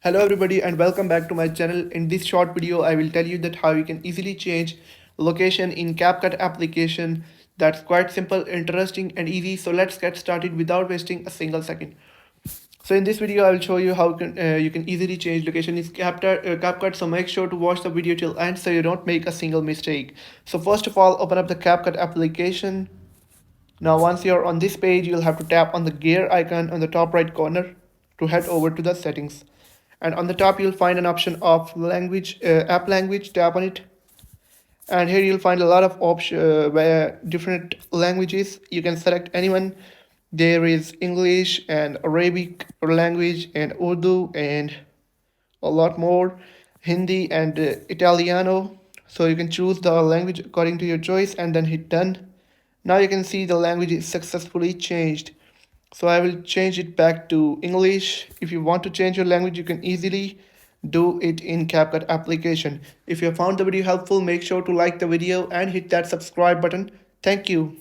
Hello everybody and welcome back to my channel. In this short video I will tell you that how you can easily change location in CapCut application. That's quite simple, interesting and easy. So let's get started without wasting a single second. So in this video I will show you how you can easily change location in CapCut. So make sure to watch the video till end so you don't make a single mistake. So first of all, open up the CapCut application. Now once you're on this page, you'll have to tap on the gear icon on the top right corner to head over to the settings. And on the top you'll find an option of app language. Tap on it, and here you'll find a lot of options where different languages you can select anyone. There is English and Arabic language and Urdu and a lot more, Hindi and Italiano. So you can choose the language according to your choice and then hit done. Now you can see the language is successfully changed. So I will change it back to English. If you want to change your language, you can easily do it in CapCut application. If you have found the video helpful, make sure to like the video and hit that subscribe button. Thank you.